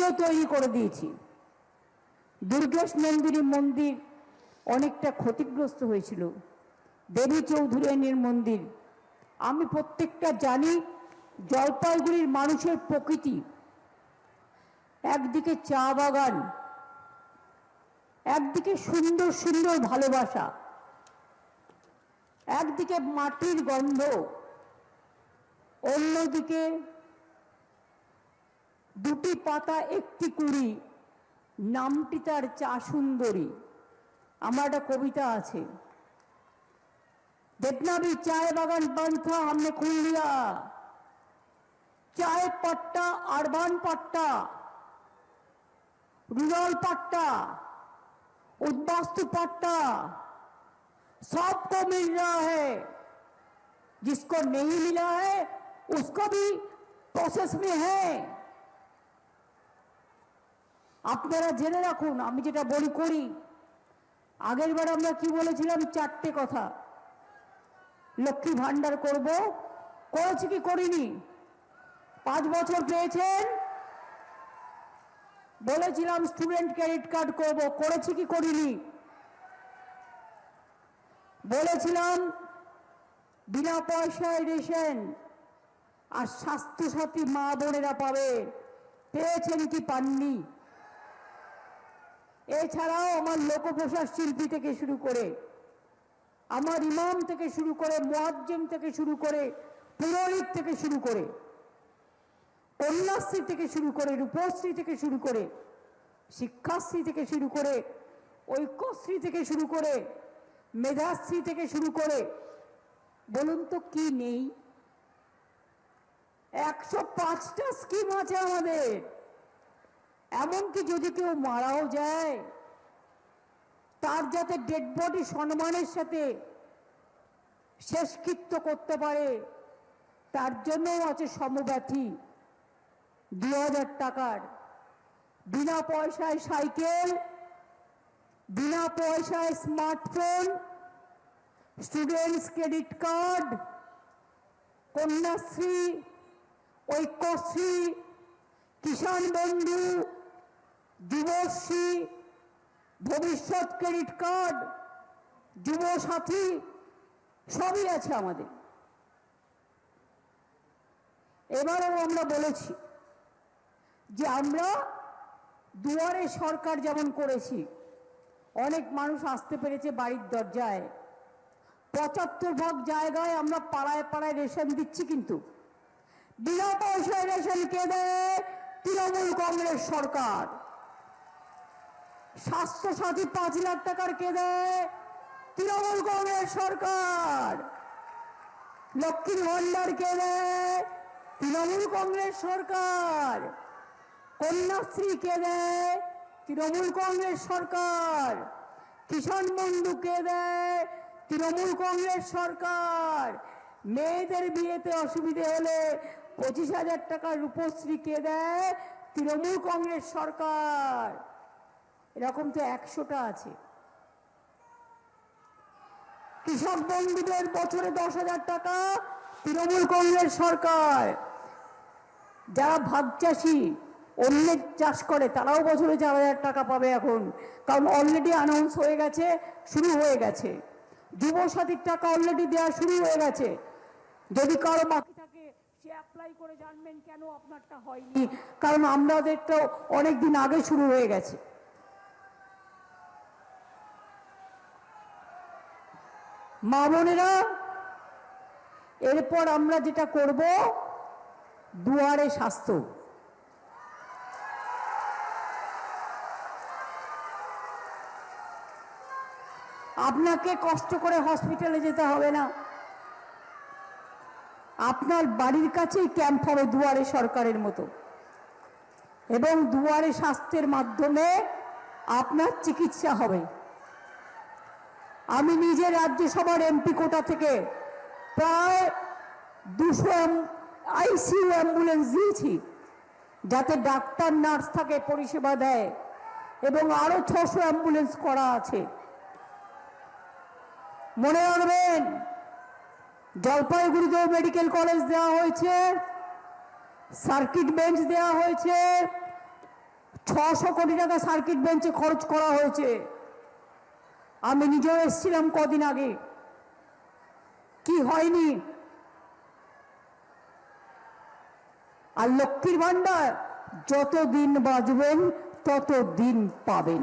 Video তৈরি করে দিয়েছি। দুর্গেশ নন্দিনী মন্দির অনেকটা ক্ষতিগ্রস্ত হয়েছিল, দেবী চৌধুরানীর মন্দির। আমি প্রত্যেকটা জানি জলপাইগুড়ির মানুষের প্রকৃতি, একদিকে চা বাগান, একদিকে সুন্দর সুন্দর ভালোবাসা, একদিকে মাটির গন্ধ, অন্যদিকে দুটি পাতা একটি কুড়ি, নামটি তার চা সুন্দরী। আমার একটা কবিতা আছে, जितना भी चाय बागान बंद था हमने खोल लिया, चाय पट्टा, अर्बन पट्टा, रूरल पट्टा, उद्वास्तु पट्टा सबको मिल रहा है, जिसको नहीं मिला है उसको भी प्रोसेस में है। আপনারা জেনে রাখুন, আমি যেটা বলি করি। আগের বার আমরা কি বলেছিলাম? চারটে কথা। লক্ষ্মী ভান্ডার করব, করেছি কি করিনি? 5 বছর পেয়েছেন, বলেছিলাম স্টুডেন্ট ক্রেডিট কার্ড করব, করেছি কি করিনি? বলেছিলাম বিনা পয়সায় রেশন আর স্বাস্থ্যসাথী মা বোনেরা পাবে, পেয়েছেন কি পাননি? এছাড়াও আমার লোকপ্রশাসন শিল্পী থেকে শুরু করে, আমার ইমাম থেকে শুরু করে, মুয়াজ্জিম থেকে শুরু করে, পুরোহিত থেকে শুরু করে, কন্যাশ্রী থেকে শুরু করে, রূপশ্রী থেকে শুরু করে, শিক্ষাশ্রী থেকে শুরু করে, ঐক্যশ্রী থেকে শুরু করে, মেধাশ্রী থেকে শুরু করে, বলুন তো কি নেই? 105টা স্কিম আছে আমাদের। এমনকি যদি কেউ মারাও যায়, তার যাতে ডেড বডি সম্মানের সাথে শেষকৃত্য করতে পারে, তার জন্যও আছে সমব্যথী 2000 টাকার, বিনা পয়সায় সাইকেল, বিনা পয়সায় smartphone, students credit card, Kanyashree, Aikyashree, Kisan Bandhu, Yuvashree, ভবিষ্যৎ ক্রেডিট কার্ড, যুব সাথী, সবই আছে আমাদের। এবারেও আমরা বলেছি যে আমরা দুয়ারে সরকার যেমন করেছি, অনেক মানুষ আসতে পেরেছে বাড়ির দরজায়। 75 জায়গায় আমরা পাড়ায় পাড়ায় রেশন দিচ্ছি, কিন্তু বিনা পয়সায় রেশন কে দেয়? তৃণমূল কংগ্রেস সরকার। স্বাস্থ্যসাথী 5 লাখ টাকার কে দেয়? তৃণমূল কংগ্রেস সরকার। লক্ষ্মী ভান্ডার কে দেয়? তৃণমূল কংগ্রেস সরকার। কন্যাশ্রী কে দেয়? তৃণমূল কংগ্রেস সরকার। কিষাণ বন্ধু কে দেয়? তৃণমূল কংগ্রেস সরকার। মেয়েদের বিয়েতে অসুবিধে হলে 25,000 টাকা রূপশ্রী কে দেয়? তৃণমূল কংগ্রেস সরকার। এরকম তো 100টা আছে। কৃষক বন্ধুদের বছরে 10,000 টাকা, তৃণমূল কংগ্রেস সরকার। যারা ভাগ চাষি, অন্যের চাষ করে, তারাও বছরে 4,000 টাকা পাবে এখন, কারণ অলরেডি অ্যানাউন্স হয়ে গেছে, শুরু হয়ে গেছে। যুবসাথীর টাকা অলরেডি দেওয়া শুরু হয়ে গেছে। যদি কারো বাকি থাকে সে অ্যাপ্লাই করে জানবেন কেন আপনারটা হয়নি, কারণ আমাদের তো অনেকদিন আগে শুরু হয়ে গেছে। মা বোনেরা, এরপর আমরা যেটা করব, দুয়ারে স্বাস্থ্য। আপনাকে কষ্ট করে হসপিটালে যেতে হবে না, আপনার বাড়ির কাছেই ক্যাম্প হবে দুয়ারে সরকারের মতো, এবং দুয়ারে স্বাস্থ্যের মাধ্যমে আপনার চিকিৎসা হবে। আমি নিজে রাজ্যসভার এমপি কোটা থেকে প্রায় 200 আইসিইউ অ্যাম্বুলেন্স দিয়েছি, যাতে ডাক্তার নার্স থাকে, পরিষেবা দেয়, এবং আরো 600 অ্যাম্বুলেন্স করা আছে। মনে রাখবেন, জলপাইগুড়িতেও মেডিকেল কলেজ দেওয়া হয়েছে, সার্কিট বেঞ্চ দেওয়া হয়েছে, 600 কোটি টাকা সার্কিট বেঞ্চে খরচ করা হয়েছে। আমি নিজেও এসেছিলাম কদিন আগে, কি হয়নি। আর লক্ষ্মীর ভান্ডার যত দিন বাঁচবেন তত দিন পাবেন।